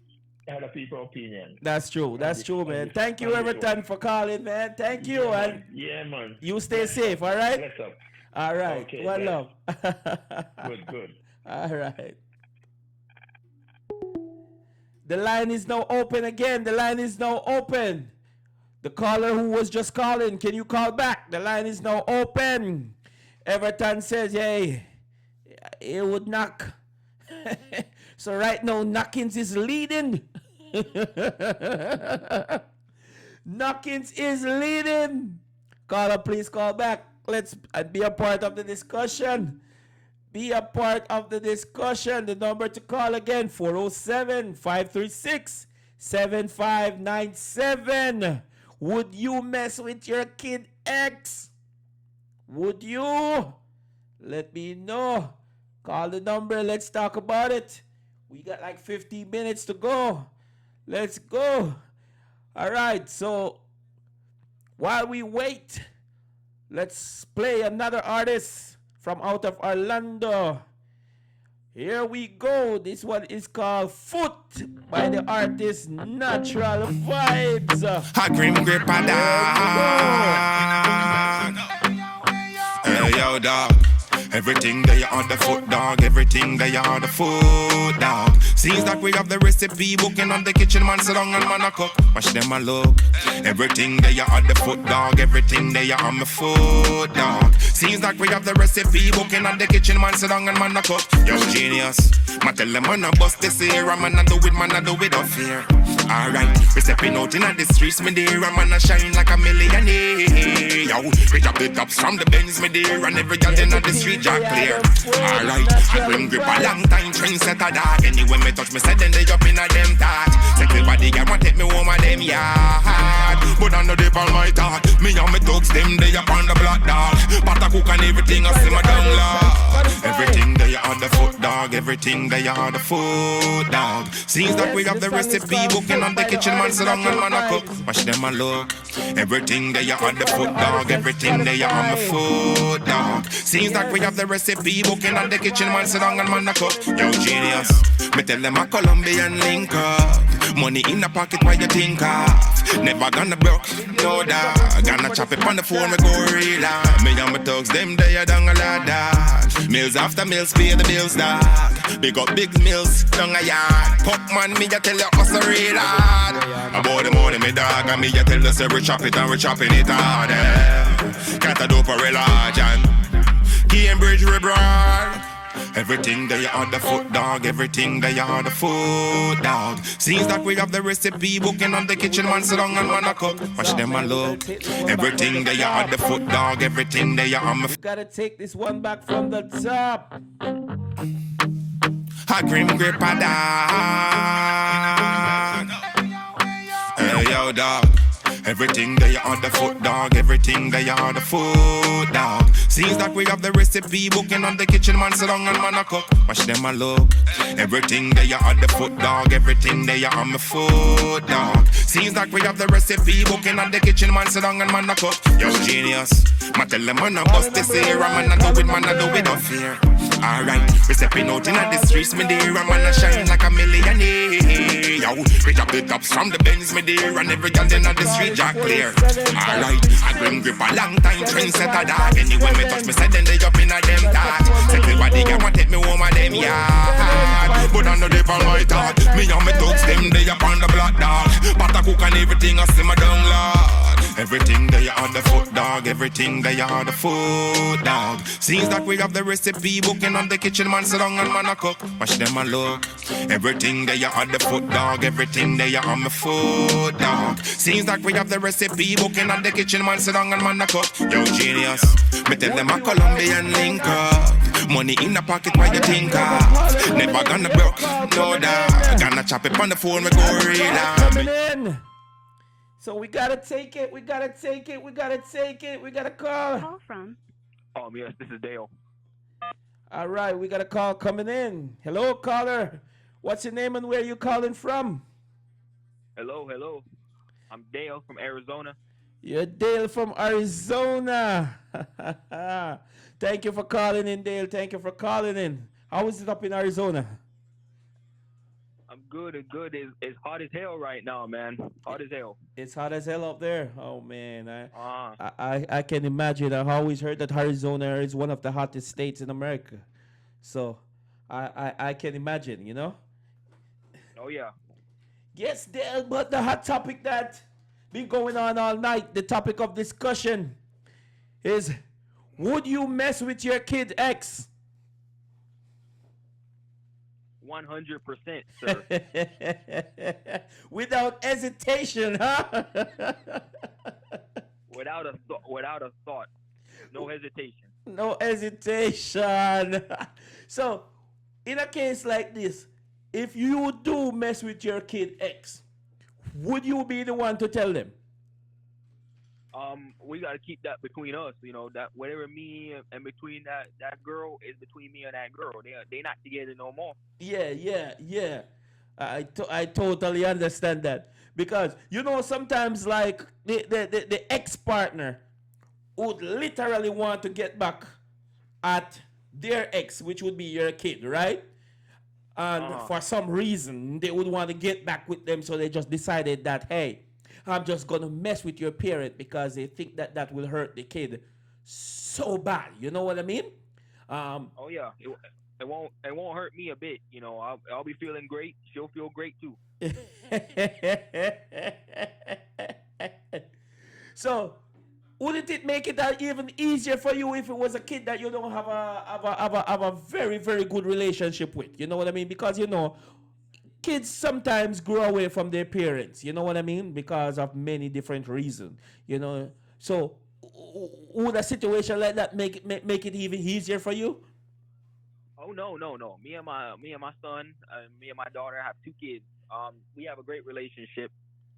other people's opinion. That's true, man. Thank you, Everton, for calling, man. Thank you, and man. you stay safe, all right? Bless up. All right. Okay, One love. Good. All right. The line is now open again. The line is now open. The caller who was just calling, can you call back? The line is now open. Everton says, hey, he would knock. So right now, Knockins is leading. Knockins is leading. Caller, please call back. Let's be a part of the discussion. Be a part of the discussion. The number to call again, 407-536-7597. Would you mess with your kid ex? Would you? Let me know. Call the number. Let's talk about it. We got like 15 minutes to go. Let's go. All right. So while we wait, let's play another artist from out of Orlando. Here we go. This one is called Foot by the artist Natural Vibes. A grim grip a dog. Hey yo dog. Everything that you on the foot, dog. Everything that you on the foot, dog. Seems like we have the recipe booking on the kitchen, man. Sit down and man a cook. Watch them a look. Everything that you on the foot, dog. Everything that you on my foot, dog. Seems like we have the recipe booking on the kitchen, man. Sit down and man a cook. Yo, genius. Ma tell them man a bust this here, man a do it up here. Alright, we stepping out in the streets, me dear, and man a shine like a millionaire. Yo, we drop the tops from the Benz, me dear, and every girl in the street jack clear. Alright, I bring grip a long time, trendsetter dog. Anyway me touch me, say then they up in a them talk. Second body girl want take me home of them yard, but I know they on my talk. Me and me thugs them they up on the block dog. But I cook and everything I see my down lord. Everything they on the foot dog, everything they on the foot dog. Seems like we have the recipe booking on the kitchen, man, sit down and man a cook. Watch them a look. Everything they on the foot dog, everything they on my foot dog. Seems like we have the recipe booking on the kitchen, man, sit down and man a cook. Yo, genius. Me tell them a Colombian link up. Money in the pocket, what you think of? Never gonna broke, no dog. Gonna chop it on the phone, we go real hard. Me and my thugs, them they a down a lot dog. Meals after meals, pay the bills dog. Big up big mills, down a yard. Pop man, me ya tell you hustle real hard. About the money, me dog, and me ya tell you say we chop it and we chopping it hard. Can't do for religion. Cambridge we broad. Everything they are the foot dog, everything they are the food dog. Seems that we have the recipe booking on the kitchen, man sit down and man a cook. Watch them a look. Everything they are the foot dog, everything they are on my. You gotta take this one back from the top. A grim grip a dog. Hey yo dog. Everything they are the foot dog, everything they are the food dog. Seems that we have the recipe booking on the kitchen, man sit down and man a cook. Watch them a look. Everything they are the foot dog, everything they are on my food dog. Seems like we have the recipe booking on the kitchen, man sit down and man a cook. Yo genius, ma tell them man a bust this here, man a do it, man a do it up here. Alright, we stepping out in the streets, me there, man a shine like a millionaire. Yo, we drop the tops from the Benz, me there, and every girl in the street jack clear. Alright, I grim grip a long time, trendsetter dog. Anyway me touch me side, then they up in a them tart. Everybody can want take me home of them yard. But I know they on my thought. Me and me thugs them, they up on the block dog. But I cook and everything, I see my down lord. Everything they are the foot dog, everything they are the food dog. Seems that we have the recipe booking on the kitchen, man sit down and man a cook. Watch them a look. Everything they are the foot dog, everything they are on my food dog. Seems like we have the recipe booking on the kitchen, man sit down and man a cook. Yo genius, me tell them a Colombian link up. Money in the pocket, why you think of? Never gonna broke, no doubt. Gonna chop it on the phone, we go real Coming in. So we gotta take it, we gotta take it, we gotta take it, we gotta call. Call from. Yes, this is Dale. All right, we got a call coming in. Hello, caller. What's your name and where you calling from? Hello. I'm Dale from Arizona. You're Dale from Arizona. Thank you for calling in, Dale. Thank you for calling in. How is it up in Arizona? I'm good. It's hot as hell right now, man. Hot as hell. It's hot as hell up there. Oh man, I can imagine. I've always heard that Arizona is one of the hottest states in America. So I can imagine, you know? Oh yeah. Yes, Dale, but the hot topic that been going on all night, the topic of discussion is, would you mess with your kid ex? 100%, sir. Without hesitation, huh? Without a thought. No hesitation. No hesitation. So, in a case like this, if you do mess with your kid ex, would you be the one to tell them? We got to keep that between us, you know, that whatever me and between that girl is between me and that girl. They not together no more. Yeah. I totally understand that, because you know sometimes like the ex-partner would literally want to get back at their ex, which would be your kid, right? And for some reason they would want to get back with them, so they just decided that, hey, I'm just gonna mess with your parent because they think that will hurt the kid so bad. You know what I mean? Oh yeah, it won't hurt me a bit. You know, I'll be feeling great. She'll feel great too. So, wouldn't it make it even easier for you if it was a kid that you don't have a very, very good relationship with? You know what I mean? Because you know, kids sometimes grow away from their parents, you know what I mean? Because of many different reasons, you know. So, would a situation like that make it even easier for you? Oh no. Me and my son, me and my daughter have 2 kids. We have a great relationship,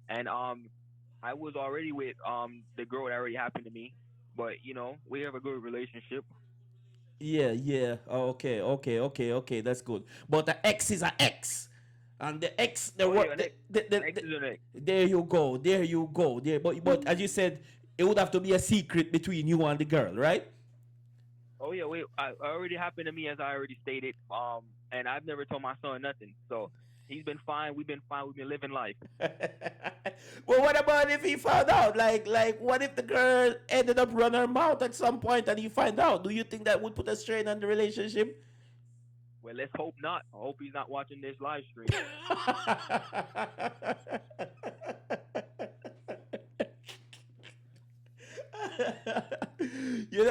and I was already with the girl that already happened to me, but you know, we have a good relationship. Yeah. Okay. That's good. But the ex is an ex. And the ex, there you go. But as you said, it would have to be a secret between you and the girl, right? Oh yeah, it already happened to me, as I already stated. And I've never told my son nothing. So he's been fine. We've been fine. We've been living life. Well, what about if he found out? Like, what if the girl ended up running her mouth at some point and he find out? Do you think that would put a strain on the relationship? Well, let's hope not. I hope he's not watching this live stream. You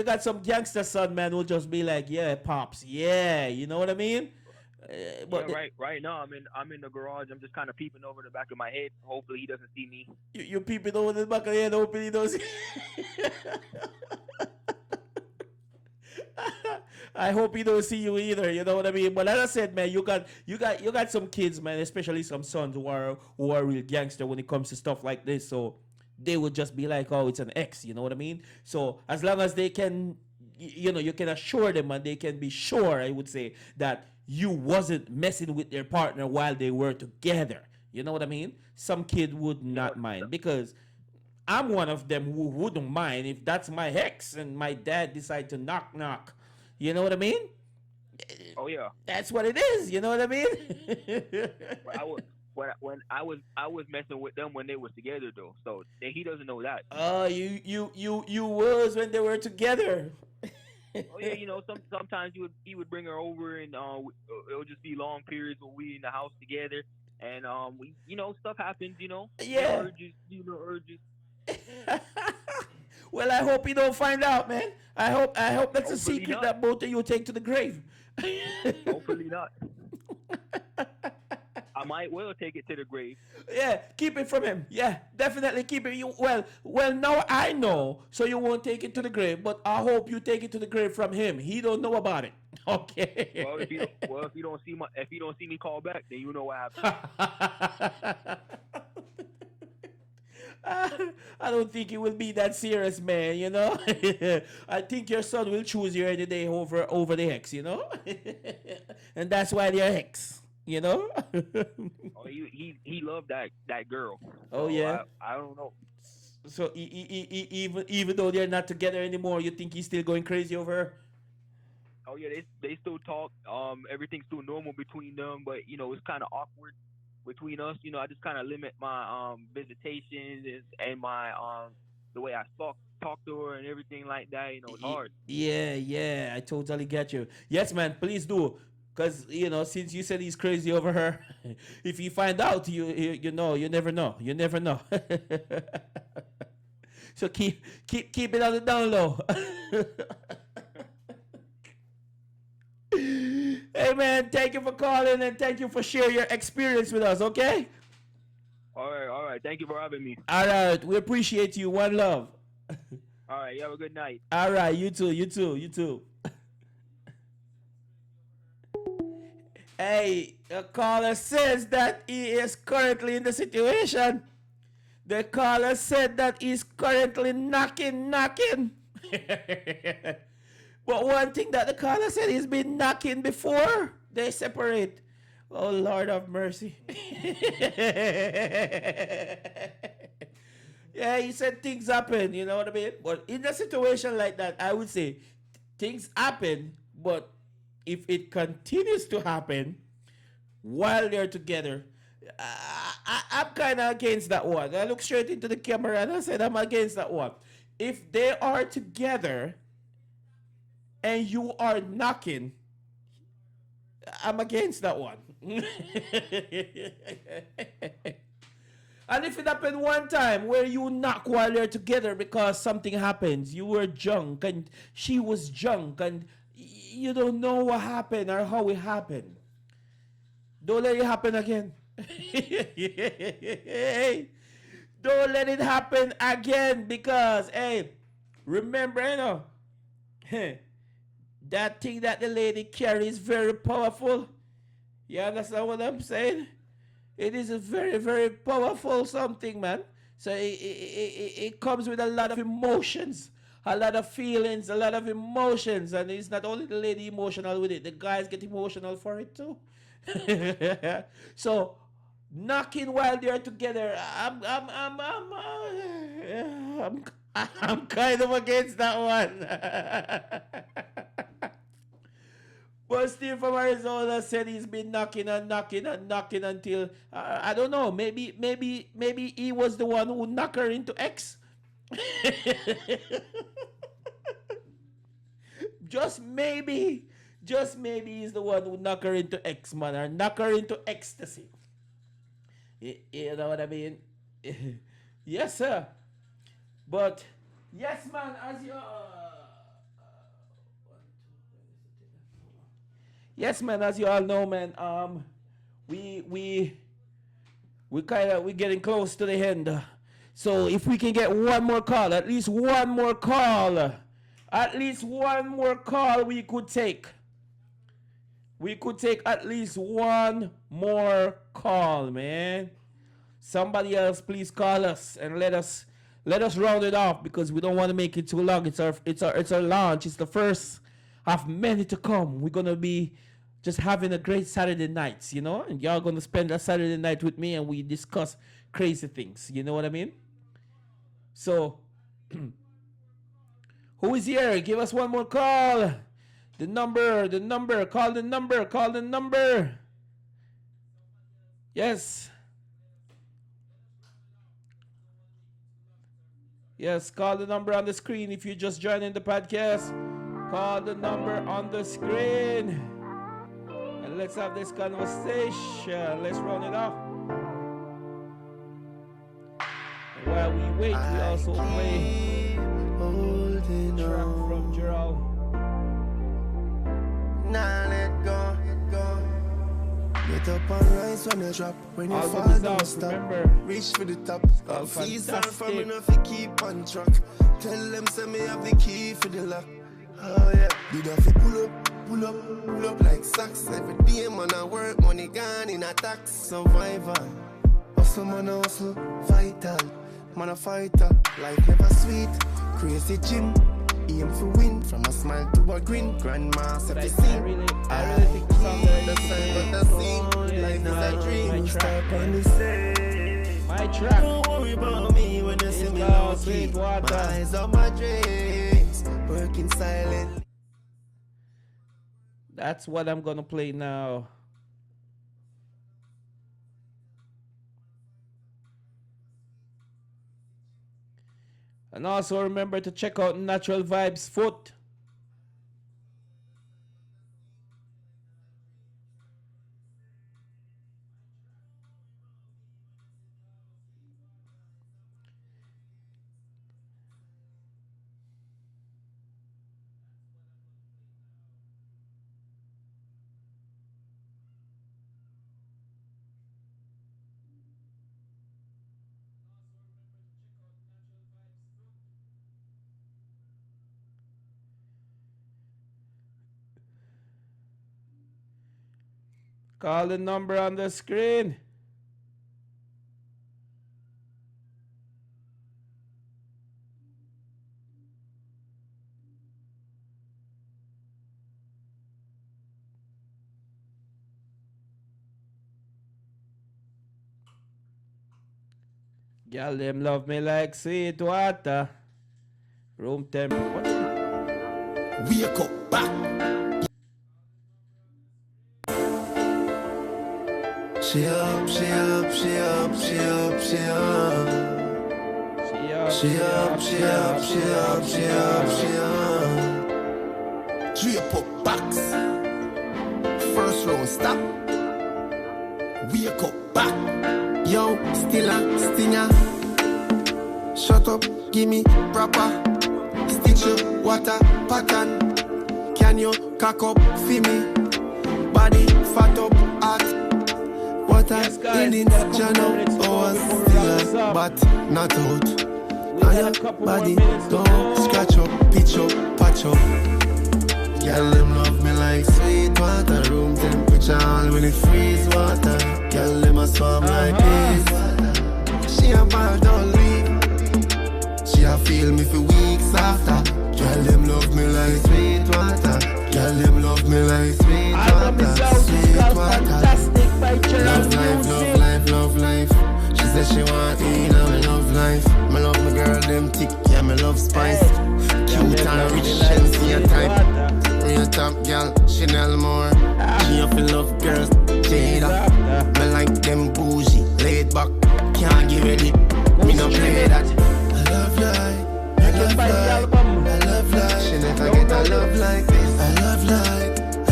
got some gangster son, man, who'll just be like, yeah, pops, yeah, you know what I mean? Yeah, right now I'm in the garage. I'm just kind of peeping over the back of my head. Hopefully he doesn't see me. You peeping over the back of your head, hoping he does. I hope he don't see you either. You know what I mean? But as I said, man, you got some kids, man, especially some sons who are real gangster when it comes to stuff like this. So they would just be like, oh, it's an ex. You know what I mean? So as long as they can, you can assure them and they can be sure, I would say, that you wasn't messing with their partner while they were together. You know what I mean? Some kid would not mind, because I'm one of them who wouldn't mind if that's my ex and my dad decide to knock. You know what I mean? Oh yeah. That's what it is. You know what I mean? When I was messing with them when they was together though, so he doesn't know that. You was when they were together. Oh yeah, sometimes he would bring her over, and it would just be long periods where we in the house together, and we stuff happens, Yeah. urges. Well, I hope you don't find out, man. I hope that's a Hopefully secret not. that both of you take to the grave. Hopefully not. I might well take it to the grave. Yeah, keep it from him. Yeah, definitely keep it. Well, now I know, so you won't take it to the grave. But I hope you take it to the grave from him. He don't know about it. Okay. Well, if you don't see me call back, then you know what happened. I don't think it will be that serious, man. I think your son will choose you any day over the ex. And that's why they're ex. Oh, he loved that girl. Oh, yeah? I don't know. So even though they're not together anymore, you think he's still going crazy over her? Oh yeah, they still talk. Everything's still normal between them, but it's kind of awkward between us. I just kind of limit my visitations and my the way I talk to her and everything like that. It's hard. Yeah, I totally get you. Yes, man, please do. Because, since you said he's crazy over her, if you find out, you never know. You never know. So keep it on the down low. Hey, man, thank you for calling and thank you for sharing your experience with us, okay? All right. Thank you for having me. All right, we appreciate you. One love. All right, you have a good night. All right, you too. Hey, the caller says that he is currently in the situation. The caller said that he's currently knocking. But one thing that the caller said, he's been knocking before they separate. Oh, Lord of mercy. Yeah, he said things happen, you know what I mean? But in a situation like that, I would say things happen, but if it continues to happen while they're together, I'm kind of against that one. I look straight into the camera and I said I'm against that one. If they are together and you are knocking, I'm against that one. And if it happened one time where you knock while they're together because something happens, you were drunk and she was drunk and you don't know what happened or how it happened, don't let it happen again. Don't let it happen again, because, hey, remember, that thing that the lady carries is very powerful. You understand what I'm saying? It is a very, very powerful something, man. So it comes with a lot of emotions, a lot of feelings, a lot of emotions. And it's not only the lady emotional with it, the guys get emotional for it too. So knocking while they're together, I'm kind of against that one. But Steve from Arizona said he's been knocking until I don't know. Maybe he was the one who knocked her into X. Just maybe Just maybe he's the one who knock her into X, man, or knock her into ecstasy. You know what I mean? Yes, sir. But yes, man, as you yes, man, as you all know, man, we getting close to the end. So if we can get one more call, at least one more call, we could take. We could take at least one more call, man. Somebody else, please call us and let us round it off, because we don't want to make it too long. It's our launch. It's the first of many to come. We're gonna be just having a great Saturday nights, you know, and y'all gonna spend a Saturday night with me, and we discuss crazy things. You know what I mean? So, who is here? Give us one more call. The number, call the number. Yes. Yes, call the number on the screen. If you just joined in the podcast, call the number on the screen. And let's have this conversation. Let's run it off. And while we wait, we also play a track from Gerald. Nah, let go. Get up and rise when you drop. When you fall, don't stop. Remember. Reach for the top. Fees are from enough to keep on track. Tell them send me have the key for the lock. Oh yeah. Did have to pull up like socks. Every day man I work, money gone in a tax. Survivor. Hustle man hustle, vital. Man a fighter, life never sweet. Crazy gin. Aim for win, from a smile to a grin. Grandma set the scene. I really think the song the sun, but the scene. Life is a dream. Step on the stage. My track. Don't worry about me when you see me low key. My eyes on my dreams, working silently. That's what I'm gonna play now. And also remember to check out Natural Vibes Foot. Call the number on the screen. Girl, them love me like sweet water. Room temp. What? Wake up back. She up. Drape up backs. First round stop. Wake up back. Yo, still a stinger. Shut up, give me proper. Stitch up, water, pattern. Can you cock up for me? Body fat up, heart. Water in it, Jano. Oh, still a but not out. Body don't scratch up, pitch up, patch up. Girl, them love me like sweet water. Room temperature when it freeze water. Girl, them a swam like this. She a ball, don't leave. She a feel me for weeks after. Girl, them love me like sweet water. Girl, them love me like sweet water. Sweet water. Love life. She said she want eat and me love life. Me love my girl, them thick, yeah, me love spice. Cute and rich, she see a type. Real top girl, Chanel more. She up in love girls, Jada. Me like them bougie, laid back, can't get ready. Me no play that. I love life, I love life. She never get a love like this. I love life, I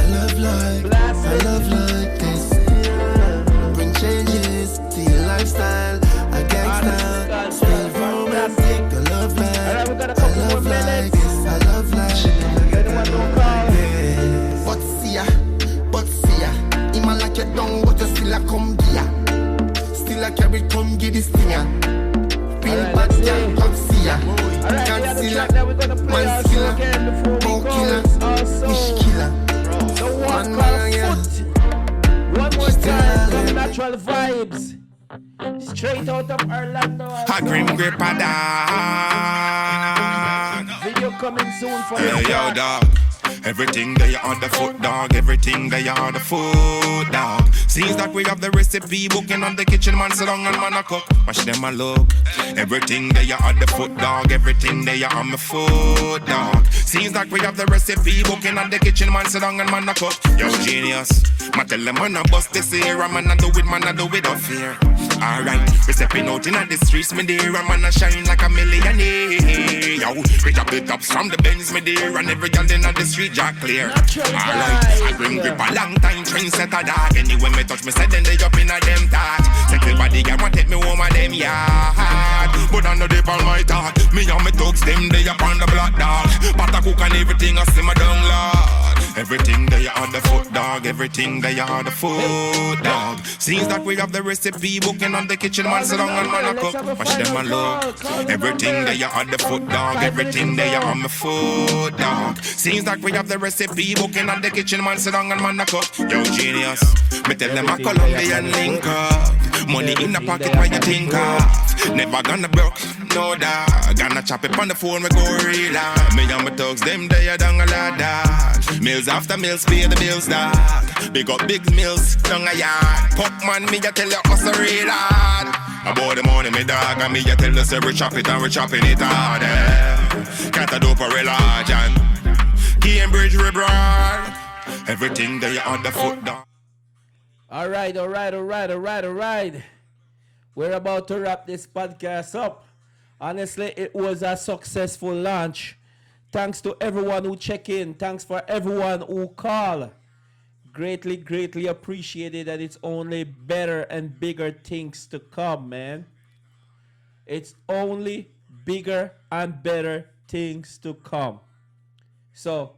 still I carry come get this thing ya. Real Alright, bad let's girl see. come see ya. Alright, Can't the other see track ya. that we're gonna play Man also killer, again before we ball go killer, is also fish killer. the one Man, called yeah. Foot. One more time from Natural Vibes. Straight out of Orlando. A grim Also. grip a dog. Video coming soon for Hey, this yo, track. dog. Everything that you on the foot, dog. Everything that you on the foot, dog. Seems that we have the recipe booking on the kitchen, man. Sit down and man a cook. Watch them a look. Everything that you on the foot, dog. Everything that you on my foot, dog. Seems like we have the recipe booking on the kitchen, man. Sit down and man a cook. Yo, genius. Ma tell them man a bust this here, man a do it, man a do it up here. Alright, we stepping out in the streets, me dear, and man a shine like a millionaire. Yo, we drop the tops from the Benz, me dear, and every girl in the street jack clear. Alright, I bring grip a long time, trendsetter dog. Anyway me touch me, say then they up in a them talk. Second body girl want take me home of them yard, but I know they all my talk. Me and me thugs them they up on the block dog. But I cook and everything I see my down lord. Everything they on the foot dog, everything they on the foot dog. Seems that we have the recipe booking on the kitchen, man. Sit down and man a cook. Watch them a look. Everything they on the foot dog, everything they on my foot dog. Seems like we have the recipe booking on the kitchen, man. Sit down and man a cook. Yo, genius. Me tell them a Colombian link up. Money in the pocket, what you think of? Never gonna broke, no dog. Gonna chop it on the phone, we go real hard. Me and my thugs, them they are down a lot dog. Meals after meals, pay the bills dog. Big up big meals, down a yard. Pop man, me a tell you us a real hard. About the money, me dog, and me a tell you say we chop it and we chopping it hard. Can't do for real large and Cambridge we broad. Everything they on the foot dog. All right. We're about to wrap this podcast up. Honestly, it was a successful launch. Thanks to everyone who check in. Thanks for everyone who call. Greatly appreciated, and it's only better and bigger things to come, man. It's only bigger and better things to come. So,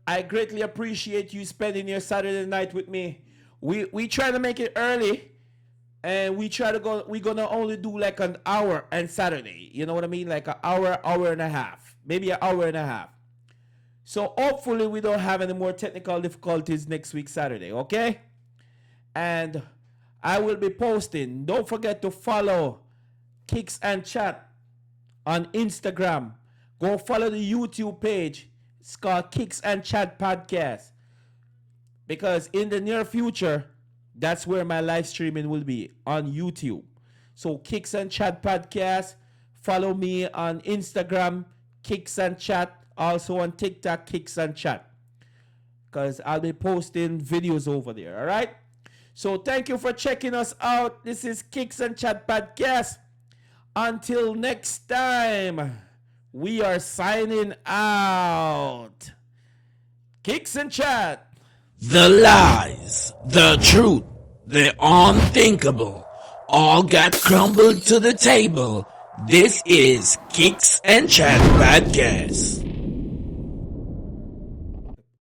I greatly appreciate you spending your Saturday night with me. We try to make it early, and we're gonna only do like an hour on Saturday. You know what I mean? Like an hour and a half. Maybe an hour and a half. So hopefully we don't have any more technical difficulties next week Saturday, okay? And I will be posting. Don't forget to follow Kicks and Chat on Instagram. Go follow the YouTube page. It's called Kicks and Chat Podcast. Because in the near future, that's where my live streaming will be, on YouTube. So Kicks and Chat Podcast. Follow me on Instagram, Kicks and Chat. Also on TikTok, Kicks and Chat. Because I'll be posting videos over there, all right? So thank you for checking us out. This is Kicks and Chat Podcast. Until next time, we are signing out. Kicks and Chat. The lies, the truth, the unthinkable, all got crumbled to the table. This is Kicks and Chat Podcast.